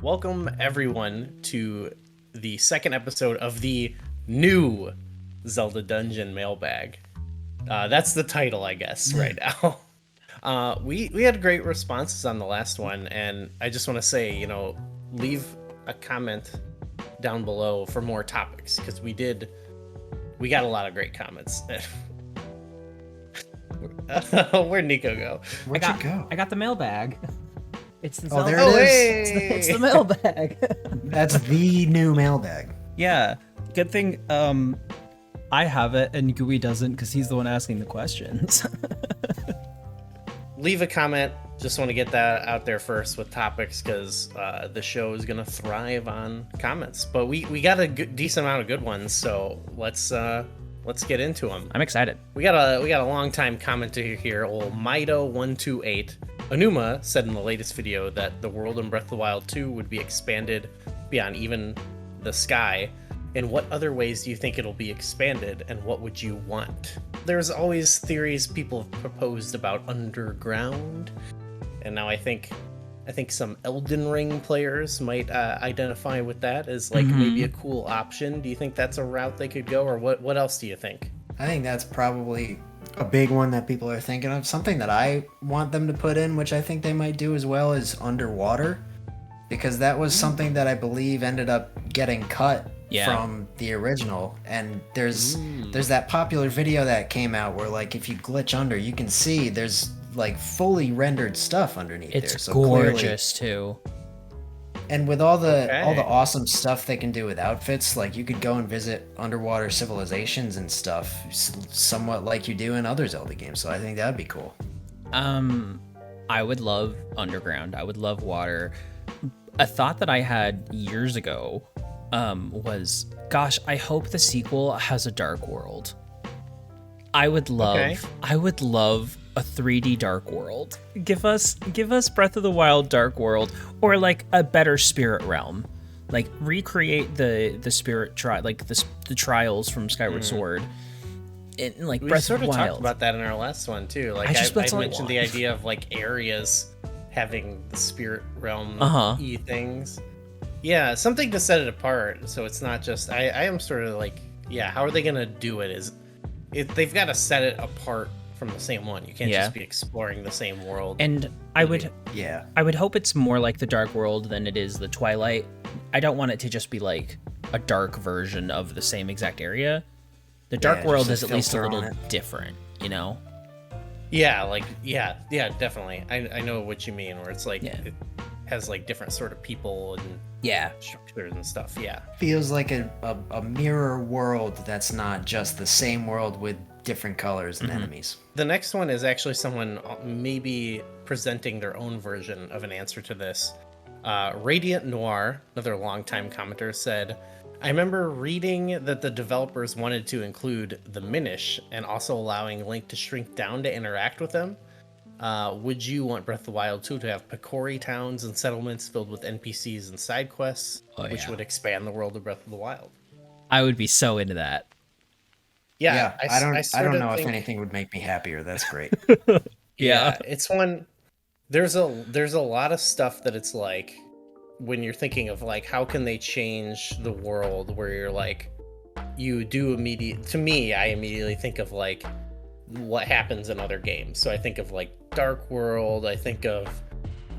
Welcome everyone to the second episode of the new Zelda Dungeon Mailbag. That's the title, I guess, right now. We had great responses on the last one, and I just want to say, leave a comment down below for more topics, because we got a lot of great comments. Where'd Nico go? Where'd you go? I got the mailbag. It's the Oh, Zelda. there it is. Hey! It's the mailbag. That's the new mailbag. Yeah. Good thing I have it and Gooey doesn't because he's the one asking the questions. Leave a comment. Just want to get that out there first with topics, because the show is gonna thrive on comments. But we got a decent amount of good ones, so let's get into them. I'm excited. We got a long time commenter here, old Mido128. Anuma said in the latest video that the world in Breath of the Wild 2 would be expanded beyond even the sky. In what other ways do you think it'll be expanded, and what would you want? There's always theories people have proposed about underground, and now I think some Elden Ring players might identify with that as maybe a cool option. Do you think that's a route they could go, or what else do you think? I think that's probably a big one that people are thinking of. Something that I want them to put in, which I think they might do as well, is underwater, because that was something that I believe ended up getting cut from the original. And there's that popular video that came out where, like, if you glitch under, you can see there's like fully rendered stuff underneath there. It's So gorgeous too. And with all the awesome stuff they can do with outfits, like you could go and visit underwater civilizations and stuff, somewhat like you do in other Zelda games. So I think that'd be cool. I would love underground. I would love water. A thought that I had years ago was, gosh, I hope the sequel has a dark world. I would love a 3D dark world. Give us Breath of the Wild dark world, or like a better spirit realm. Like recreate the spirit the trials from Skyward Sword. In like We Breath sort of of the Wild. talked about that in our last one too. Like I mentioned the idea of like areas having the spirit realm y things. Yeah, something to set it apart, so it's not just. I am sort of like, how are they gonna do it? They've got to set it apart from the same one. You can't just be exploring the same world. And I would hope it's more like the Dark World than it is the Twilight. I don't want it to just be like a dark version of the same exact area. The Dark World is at least a little different, you know? Yeah, definitely. I know what you mean, where it's like it has like different sort of people and structures and stuff. Feels like a mirror world that's not just the same world with different colors and enemies. The next one is actually someone maybe presenting their own version of an answer to this. Radiant Noir, another longtime commenter, said, I remember reading that the developers wanted to include the Minish and also allowing Link to shrink down to interact with them. Would you want Breath of the Wild 2 to have Picori towns and settlements filled with NPCs and side quests, which would expand the world of Breath of the Wild? I would be so into that. Yeah, I don't know if anything would make me happier. That's great. It's one. There's a lot of stuff that it's like, when you're thinking of like how can they change the world, where you're like, you do to me, I immediately think of like what happens in other games. So I think of like Dark World, I think of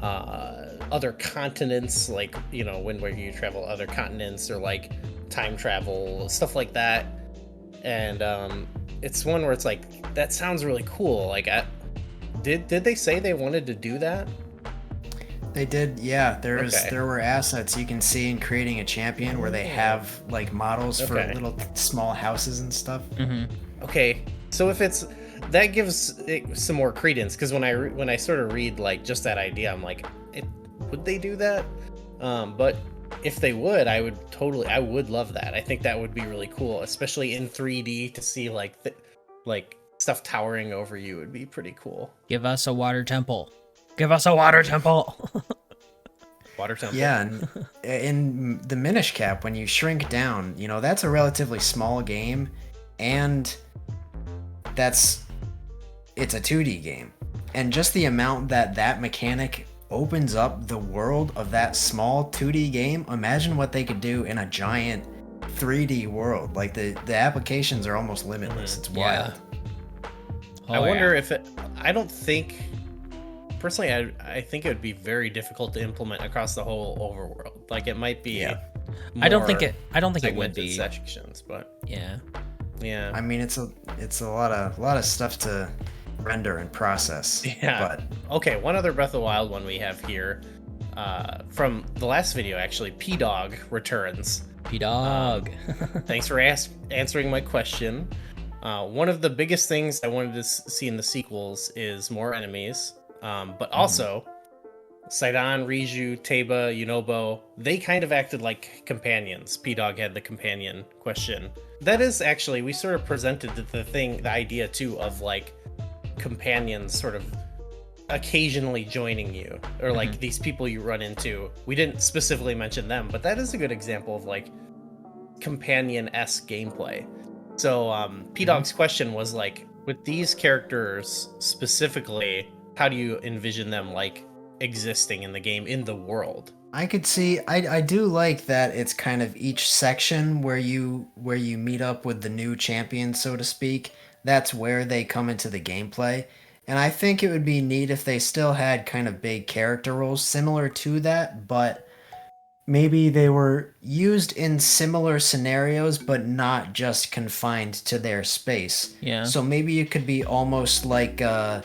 other continents, like, where you travel other continents, or like time travel, stuff like that. And it's one where it's like, that sounds really cool. Like, did they say they wanted to do that? They did, yeah. There were assets you can see in creating a champion where they have like models for little small houses and stuff. Okay, so if that gives it some more credence, because when I sort of read like just that idea, I'm like, would they do that? But if they would, I would love that. I think that would be really cool, especially in 3D, to see like stuff towering over you would be pretty cool. Give us a water temple. Give us a water temple. Water temple. Yeah, and in the Minish Cap, when you shrink down, that's a relatively small game, and it's a 2D game. And just the amount that mechanic opens up the world of that small 2D game, imagine what they could do in a giant 3D world. Like the applications are almost limitless. It's wild. Oh, I wonder if it. I don't think. Personally, I think it would be very difficult to implement across the whole overworld. Like it might be. Yeah. I don't think it would segmented be. sections, but Yeah. yeah. I mean, it's a lot of stuff to render and process. Yeah. But Okay, one other Breath of the Wild one we have here, from the last video actually. P-Dog returns. P-Dog. Thanks for answering my question. One of the biggest things I wanted to see in the sequels is more enemies, but also Sidon, Riju, Teba, Yunobo, they kind of acted like companions. P-Dog had the companion question. That is actually, we sort of presented the idea too of like companions sort of occasionally joining you, or like these people you run into. We didn't specifically mention them, but that is a good example of like companion-esque gameplay. So P-Dog's question was like, with these characters specifically, how do you envision them like existing in the game, in the world? I could see, I do like that it's kind of each section where you meet up with the new champion, so to speak. That's where they come into the gameplay. And I think it would be neat if they still had kind of big character roles similar to that, but maybe they were used in similar scenarios, but not just confined to their space. Yeah. So maybe it could be almost like a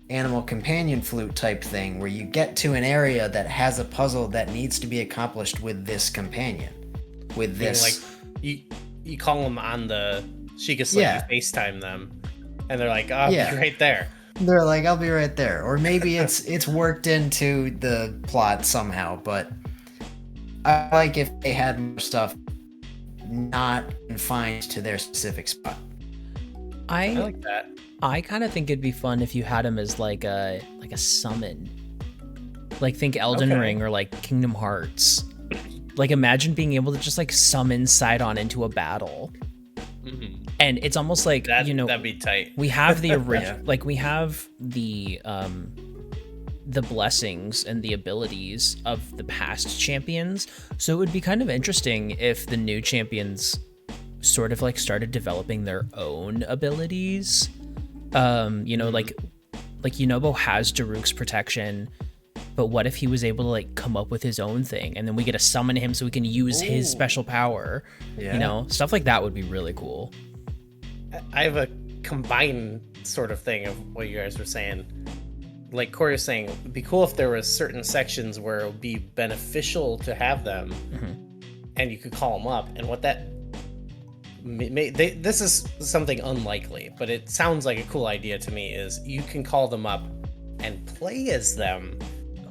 animal companion flute type thing, where you get to an area that has a puzzle that needs to be accomplished with this companion. With this, like you call them on the Sheikah Slate, Yeah. you FaceTime them, and they're like, "Oh, Yeah. you're right there." they're like, "I'll be right there," or maybe it's worked into the plot somehow. But I like if they had more stuff not confined to their specific spot. I like that. I kind of think it'd be fun if you had him as like a summon. Like think Elden Okay. Ring or like Kingdom Hearts. Like imagine being able to just like summon Sidon into a battle. And it's almost like, That'd be tight. we have the original, Yeah. like we have the blessings and the abilities of the past champions. So it would be kind of interesting if the new champions sort of like started developing their own abilities. Like Yunobo has Daruk's protection, but what if he was able to like come up with his own thing, and then we get to summon him so we can use his special power? Yeah. Stuff like that would be really cool. I have a combined sort of thing of what you guys were saying. Like Corey was saying, it'd be cool if there was certain sections where it would be beneficial to have them, and you could call them up. And what that this is something unlikely, but it sounds like a cool idea to me, is you can call them up and play as them.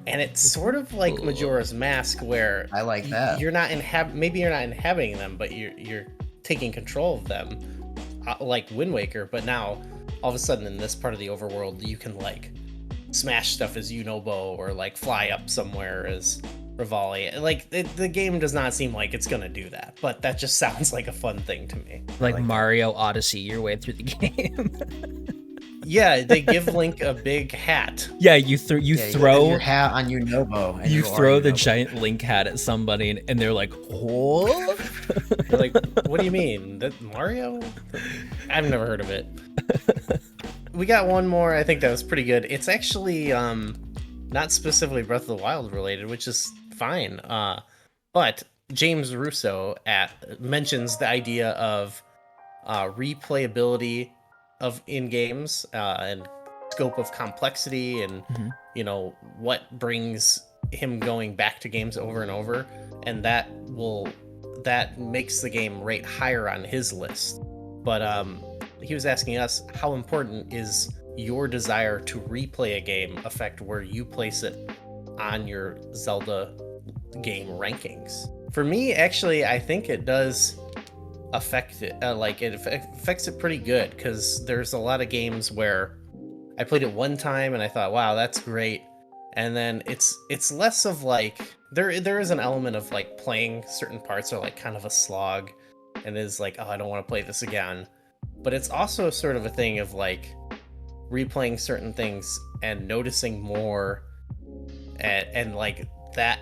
And it's sort of like Majora's Mask, where I like that. you're not maybe you're not inhabiting them, but you're taking control of them, like Wind Waker. But now, all of a sudden, in this part of the overworld, you can like smash stuff as Yunobo, or like fly up somewhere as Rivali. Like the game does not seem like it's gonna do that, but that just sounds like a fun thing to me. Like Mario Odyssey your way through the game. Yeah, they give Link a big hat. Yeah, you Yeah, you have throw your hat on Yunobo, and you are throw the Yunobo. giant Link hat at somebody, and they're like, "What?" You're like, what do you mean? That Mario? I've never heard of it. We got one more, I think that was pretty good. It's actually not specifically Breath of the Wild related, which is fine. But James Russo mentions the idea of replayability of in games, and scope of complexity, and what brings him going back to games over and over, and that makes the game rate higher on his list. But he was asking us, how important is your desire to replay a game affect where you place it on your Zelda game rankings? For me, actually, I think it does affect it. It affects it pretty good, because there's a lot of games where I played it one time and I thought, wow, that's great, and then it's less of like there is an element of like playing certain parts are like kind of a slog, and is like, oh, I don't want to play this again. But it's also sort of a thing of like replaying certain things and noticing more, and like that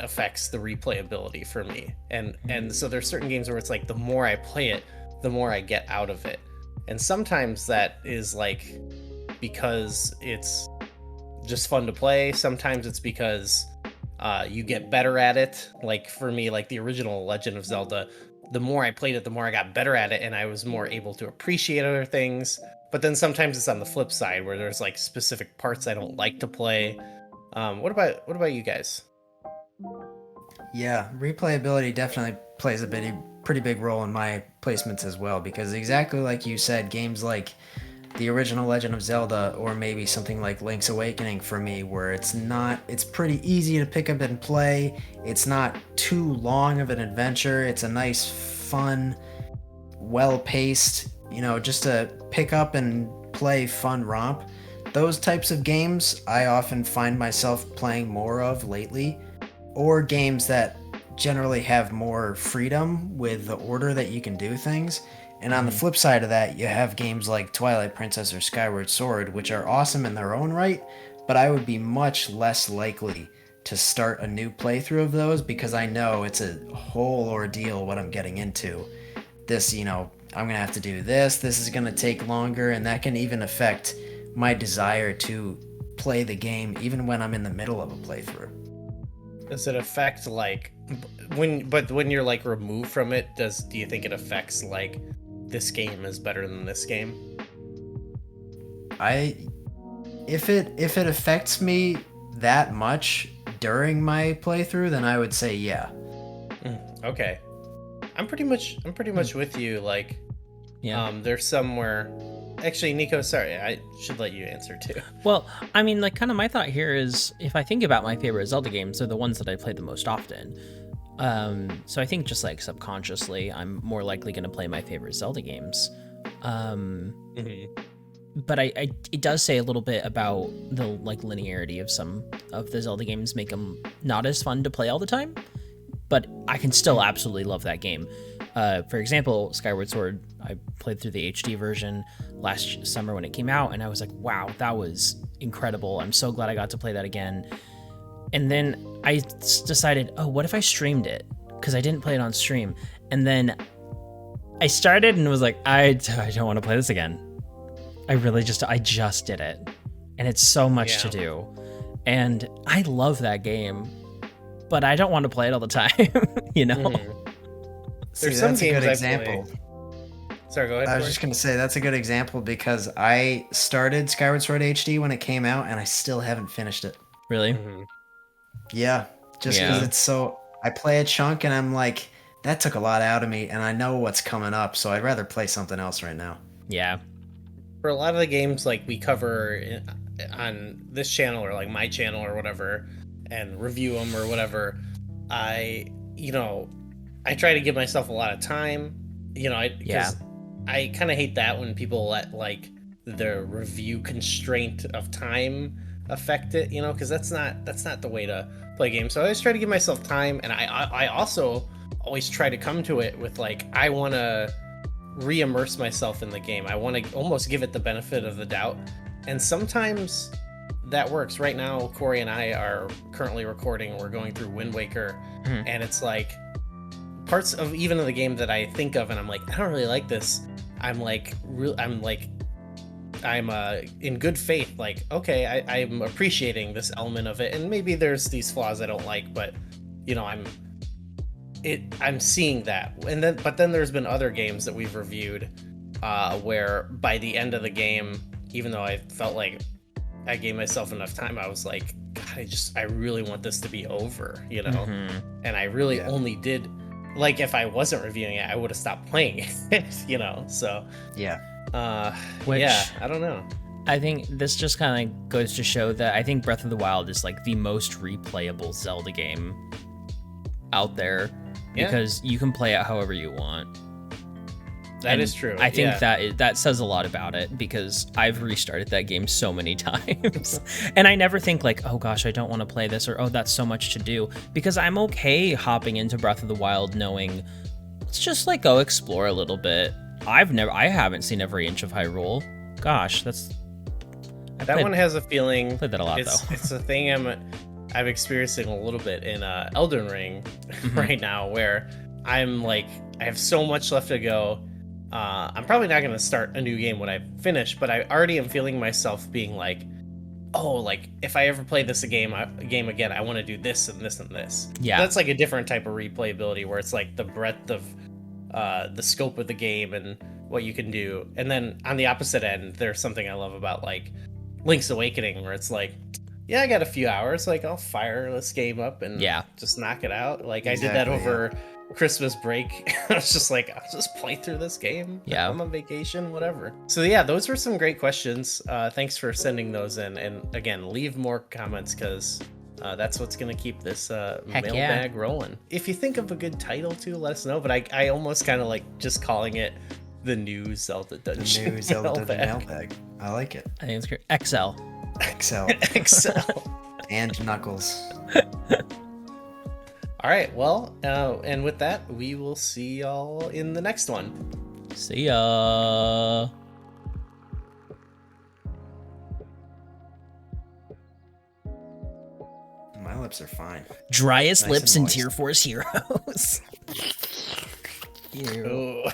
affects the replayability for me. And so there's certain games where it's like the more I play it, the more I get out of it. And sometimes that is like because it's just fun to play. Sometimes it's because you get better at it. Like for me, like the original Legend of Zelda, the more I played it, the more I got better at it, and I was more able to appreciate other things. But then sometimes it's on the flip side where there's like specific parts I don't like to play. What about you guys? Yeah, replayability definitely plays a pretty big role in my placements as well, because exactly like you said, games like the original Legend of Zelda, or maybe something like Link's Awakening for me, where it's pretty easy to pick up and play. It's not too long of an adventure. It's a nice, fun, well-paced, just a pick up and play fun romp. Those types of games I often find myself playing more of lately, or games that generally have more freedom with the order that you can do things. And on the flip side of that, you have games like Twilight Princess or Skyward Sword, which are awesome in their own right, but I would be much less likely to start a new playthrough of those because I know it's a whole ordeal what I'm getting into. This, I'm going to have to do this is going to take longer, and that can even affect my desire to play the game even when I'm in the middle of a playthrough. Does it affect like when you're like removed from it, do you think it affects like this game is better than this game? If it affects me that much during my playthrough, then I would say yeah. Okay. I'm pretty much with you. Like, Yeah. There's somewhere. Actually, Nico, sorry, I should let you answer too. Well, I mean, like, kind of my thought here is, if I think about my favorite Zelda games, they're the ones that I play the most often. So I think just like subconsciously, I'm more likely going to play my favorite Zelda games. But it does say a little bit about the like linearity of some of the Zelda games, make them not as fun to play all the time. But I can still absolutely love that game. For example, Skyward Sword, I played through the HD version last summer when it came out, and I was like, wow, that was incredible. I'm so glad I got to play that again. And then I decided, oh, what if I streamed it? Because I didn't play it on stream. And then I started and was like, I don't want to play this again. I just did it. And it's so much to do. And I love that game, but I don't want to play it all the time, There's some that's a games good example. Sorry, go ahead. I was just going to say that's a good example because I started Skyward Sword HD when it came out and I still haven't finished it. Really? Yeah, just because it's so... I play a chunk and I'm like, that took a lot out of me and I know what's coming up, so I'd rather play something else right now. Yeah. For a lot of the games like we cover on this channel or like my channel or whatever and review them or whatever, I try to give myself a lot of time, because I kind of hate that when people let like the review constraint of time affect it, because that's not the way to play games. So I always try to give myself time, and I also always try to come to it with like, I want to re-immerse myself in the game. I want to almost give it the benefit of the doubt, and sometimes that works. Right now, Corey and I are currently recording. We're going through Wind Waker, and it's like parts of even of the game that I think of, and I'm like, I don't really like this. I'm in good faith, like, okay, I'm appreciating this element of it, and maybe there's these flaws I don't like, but I'm seeing that. But then there's been other games that we've reviewed where by the end of the game, even though I felt like I gave myself enough time, I was like, God, I really want this to be over, and I really only did, like, if I wasn't reviewing it, I would have stopped playing it, so Which, I don't know. I think this just kind of goes to show that I think Breath of the Wild is like the most replayable Zelda game out there, because you can play it however you want. That is true. I think that says a lot about it, because I've restarted that game so many times and I never think like, oh gosh, I don't want to play this, or oh, that's so much to do, because I'm okay hopping into Breath of the Wild knowing, let's just like go explore a little bit. I haven't seen every inch of Hyrule. Gosh, That one has a feeling. Played that a lot it's, though. It's a thing I'm experiencing a little bit in Elden Ring right now, where I'm like, I have so much left to go. I'm probably not going to start a new game when I finish, but I already am feeling myself being like, oh, like if I ever play this game again, I want to do this and this and this. Yeah. That's like a different type of replayability where it's like the breadth of the scope of the game and what you can do. And then on the opposite end, there's something I love about like Link's Awakening, where it's like, yeah, I got a few hours, like I'll fire this game up and just knock it out. Like I did that over Christmas break. I was just like, I'll just play through this game. Yeah. I'm on vacation, whatever. So yeah, those were some great questions. Thanks for sending those in. And again, leave more comments because that's what's going to keep this mailbag rolling. If you think of a good title too, let us know. But I almost kind of like just calling it the new Zelda Dungeon. The new Zelda Mailbag. I like it. I think it's great. XL. XL. And Knuckles. All right, well, and with that, we will see y'all in the next one. See ya. My lips are fine. Driest Nice lips and and moist. Tier Force heroes. Ew. Ooh.